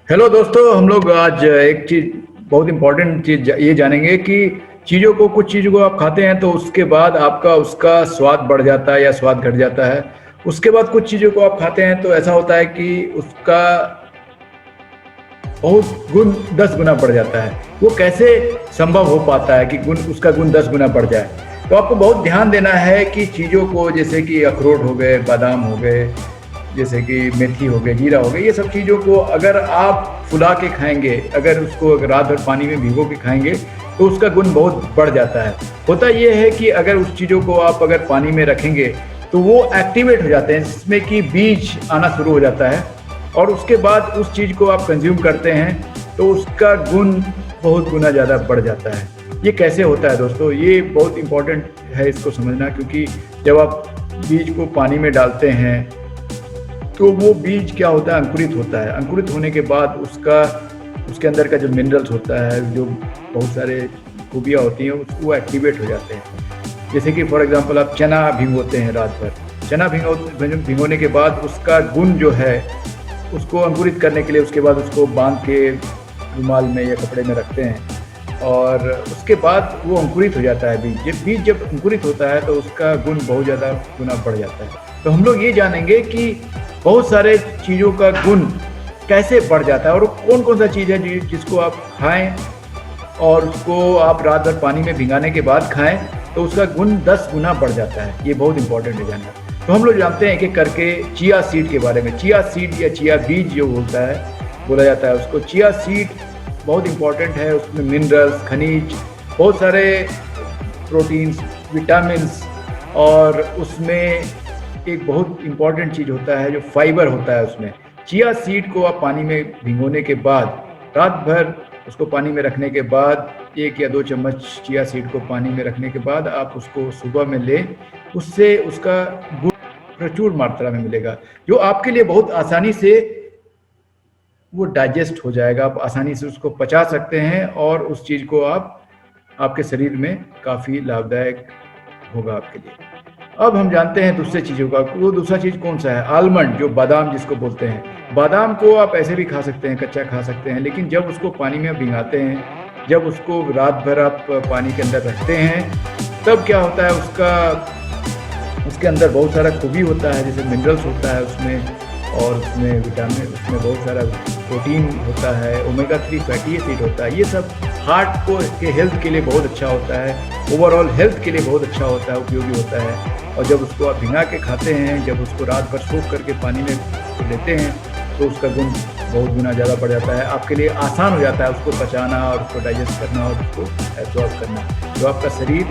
Hello दोस्तों, हम लोग आज एक चीज बहुत इम्पोर्टेंट चीज ये जानेंगे कि चीज़ों को कुछ चीज़ों को आप खाते हैं तो उसके बाद आपका उसका स्वाद बढ़ जाता है या स्वाद घट जाता है। उसके बाद कुछ चीज़ों को आप खाते हैं तो ऐसा होता है कि उसका बहुत गुण 10 गुना बढ़ जाता है। वो कैसे संभव हो पाता है कि गुण उसका गुण 10 गुना बढ़ जाए? तो आपको बहुत ध्यान देना है कि चीज़ों को, जैसे कि अखरोट हो गए, बादाम हो गए, जैसे कि मेथी हो गए, जीरा हो गए, ये सब चीज़ों को अगर आप फुला के खाएंगे, अगर उसको अगर रात भर पानी में भिगो के खाएंगे तो उसका गुण बहुत बढ़ जाता है। होता ये है कि अगर उस चीज़ों को आप अगर पानी में रखेंगे तो वो एक्टिवेट हो जाते हैं, जिसमें कि बीज आना शुरू हो जाता है और उसके बाद उस चीज़ को आप कंज्यूम करते हैं तो उसका गुण बहुत गुना ज़्यादा बढ़ जाता है। ये कैसे होता है दोस्तों? ये बहुत इम्पोर्टेंट है इसको समझना, क्योंकि जब आप बीज को पानी में डालते हैं तो वो बीज क्या होता है, अंकुरित होता है। अंकुरित होने के बाद उसके अंदर का जो मिनरल्स होता है, जो बहुत सारे खूबियाँ होती हैं, वो एक्टिवेट हो जाते हैं। जैसे कि फॉर एग्जांपल आप चना भिगोते हैं रात भर, चना भिगोने के बाद उसका गुण जो है उसको अंकुरित करने के लिए उसके बाद उसको बांध के रुमाल में या कपड़े में रखते हैं और उसके बाद वो अंकुरित हो जाता है। बीज जब अंकुरित होता है तो उसका गुण बहुत ज़्यादा गुना बढ़ जाता है। तो हम लोग ये जानेंगे कि बहुत सारे चीज़ों का गुण कैसे बढ़ जाता है और कौन कौन सा चीज़ है जिसको आप खाएं और उसको आप रात भर पानी में भिगाने के बाद खाएं तो उसका गुण 10 गुना बढ़ जाता है। ये बहुत इंपॉर्टेंट है जानना। तो हम लोग जानते हैं एक एक करके चिया सीड के बारे में। चिया सीड या चिया बीज जो बोला जाता है उसको, चिया सीड बहुत इंपॉर्टेंट है। उसमें मिनरल्स, खनिज, बहुत सारे प्रोटीन्स, विटामिन्स, और उसमें एक बहुत इंपॉर्टेंट चीज़ होता है जो फाइबर होता है उसमें। चिया सीड को आप पानी में भिगोने के बाद, रात भर उसको पानी में रखने के बाद, 1 या 2 चम्मच चिया सीड को पानी में रखने के बाद आप उसको सुबह में लें, उससे उसका गुण प्रचुर मात्रा में मिलेगा, जो आपके लिए बहुत आसानी से वो डाइजेस्ट हो जाएगा। आप आसानी से उसको पचा सकते हैं और उस चीज़ को आप आपके शरीर में काफ़ी लाभदायक होगा आपके लिए। अब हम जानते हैं दूसरे चीज़ों का। वो दूसरा चीज़ कौन सा है? आलमंड, जो बादाम जिसको बोलते हैं। बादाम को आप ऐसे भी खा सकते हैं, कच्चा खा सकते हैं, लेकिन जब उसको पानी में भिगाते हैं, जब उसको रात भर आप पानी के अंदर रखते हैं, तब क्या होता है, उसके अंदर बहुत सारा खूबी होता है, जैसे मिनरल्स होता है उसमें, और उसमें विटामिन, उसमें बहुत सारा प्रोटीन होता है, ओमेगा 3 फैटी एसिड होता है। ये सब हार्ट को के हेल्थ के लिए बहुत अच्छा होता है, ओवरऑल हेल्थ के लिए बहुत अच्छा होता है, उपयोगी होता है। और जब उसको आप भिगा के खाते हैं, जब उसको रात भर सोख करके पानी में लेते हैं, तो उसका गुण बहुत गुना ज़्यादा बढ़ जाता है। आपके लिए आसान हो जाता है उसको पचाना और उसको डाइजेस्ट करना और उसको एब्जॉर्ब करना, जो आपका शरीर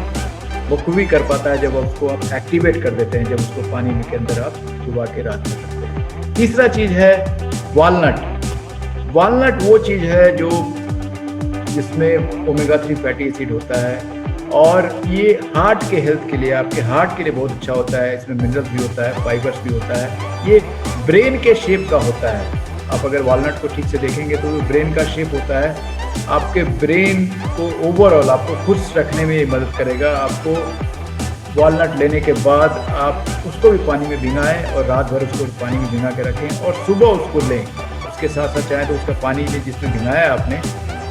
बखूबी कर पाता है जब उसको आप एक्टिवेट कर देते हैं, जब उसको पानी के अंदर आप डुबा के रात में रखते हैं। तीसरा चीज़ है वालनट। वालनट वो चीज़ है जो जिसमें ओमेगा 3 फैटी एसिड होता है, और ये हार्ट के हेल्थ के लिए, आपके हार्ट के लिए बहुत अच्छा होता है। इसमें मिनरल्स भी होता है, फाइबर्स भी होता है। ये ब्रेन के शेप का होता है। आप अगर वालनट को ठीक से देखेंगे तो ब्रेन का शेप होता है। आपके ब्रेन को ओवरऑल आपको खुश रखने में ये मदद करेगा। आपको वॉलनट लेने के बाद आप उसको भी पानी में भिगाएं और रात भर उसको पानी में भिगा के रखें और सुबह उसको लें। उसके साथ साथ चाहें तो उसका पानी जिसमें भिगाया आपने,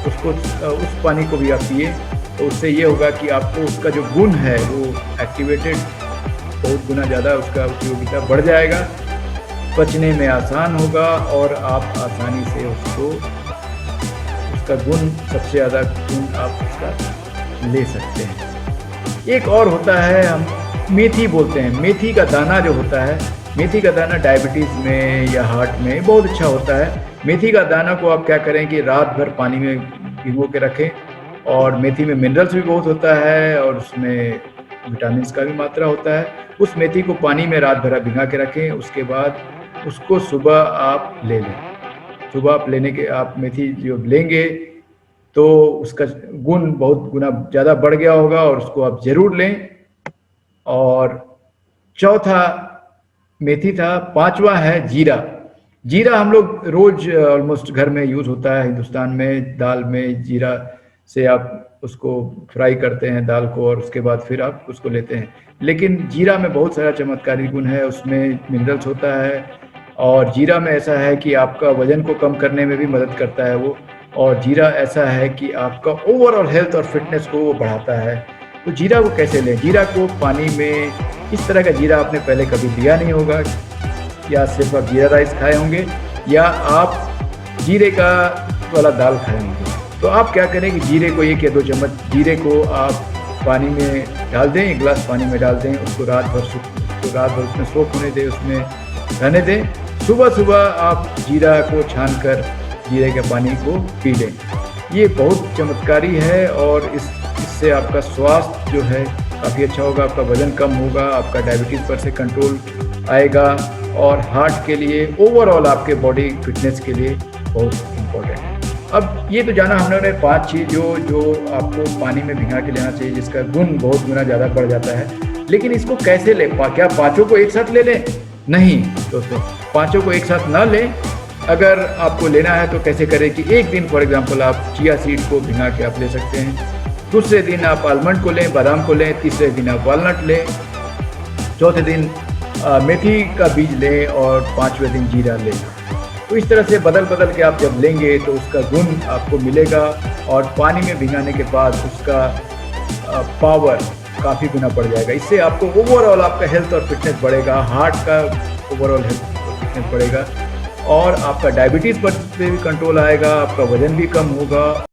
उसको उस पानी को भी आप पिए, तो उससे ये होगा कि आपको उसका जो गुण है वो एक्टिवेटेड बहुत गुना ज़्यादा, उसका उपयोगिता बढ़ जाएगा, पचने में आसान होगा और आप आसानी से उसका गुण, सबसे ज़्यादा गुण आप उसका ले सकते हैं। एक और होता है, हम मेथी बोलते हैं। मेथी का दाना जो होता है, मेथी का दाना डायबिटीज़ में या हार्ट में बहुत अच्छा होता है। मेथी का दाना को आप क्या करें कि रात भर पानी में भिगो के रखें, और मेथी में मिनरल्स भी बहुत होता है और उसमें विटामिन्स का भी मात्रा होता है। उस मेथी को पानी में रात भर भिगा के रखें, उसके बाद उसको सुबह आप ले लें। सुबह आप आप मेथी जो लेंगे तो उसका गुण बहुत गुना ज़्यादा बढ़ गया होगा और उसको आप ज़रूर लें। और चौथा मेथी था, पांचवा है जीरा। जीरा हम लोग रोज ऑलमोस्ट घर में यूज़ होता है हिंदुस्तान में। दाल में जीरा से आप उसको फ्राई करते हैं दाल को, और उसके बाद फिर आप उसको लेते हैं। लेकिन जीरा में बहुत सारा चमत्कारी गुण है। उसमें मिनरल्स होता है, और जीरा में ऐसा है कि आपका वज़न को कम करने में भी मदद करता है वो, और जीरा ऐसा है कि आपका ओवरऑल हेल्थ और फ़िटनेस को वो बढ़ाता है। तो जीरा को कैसे लें? जीरा को पानी में, इस तरह का जीरा आपने पहले कभी लिया नहीं होगा, या सिर्फ़ आप जीरा राइस खाए होंगे, या आप जीरे का वाला दाल खाए होंगे। तो आप क्या करें कि जीरे को 1 या 2 चम्मच जीरे को आप पानी में डाल दें, 1 गिलास पानी में डाल दें, उसको रात भर उसमें सोक होने दें, उसमें रहने दें। सुबह-सुबह आप जीरा को छानकर जीरे के पानी को पी लें। ये बहुत चमत्कारी है, और इससे आपका स्वास्थ्य जो है काफ़ी अच्छा होगा, आपका वज़न कम होगा, आपका डायबिटीज़ पर से कंट्रोल आएगा, और हार्ट के लिए, ओवरऑल आपके बॉडी फिटनेस के लिए बहुत इम्पोर्टेंट है। अब ये तो जाना हमने 5 चीज़ जो आपको पानी में भिगा के लेना चाहिए, जिसका गुण बहुत गुना ज़्यादा बढ़ जाता है। लेकिन इसको कैसे लें? क्या पाँचों को एक साथ ले लें? नहीं दोस्तों, पाँचों को एक साथ ना लें। अगर आपको लेना है तो कैसे करें कि एक दिन फॉर एग्ज़ाम्पल आप चिया सीड को भिगा के आप ले सकते हैं, दूसरे दिन आप आलमंड को लें, बादाम को लें, तीसरे दिन आप वॉलनट लें, चौथे दिन मेथी का बीज लें, और 5वें दिन जीरा लें। तो इस तरह से बदल-बदल के आप जब लेंगे तो उसका गुण आपको मिलेगा, और पानी में भिगाने के बाद उसका पावर काफ़ी गुना बढ़ जाएगा। इससे आपको ओवरऑल आपका हेल्थ और फिटनेस बढ़ेगा, हार्ट का ओवरऑल हेल्थ और फिटनेस बढ़ेगा, और आपका डायबिटीज़ पर भी कंट्रोल आएगा, आपका वज़न भी कम होगा।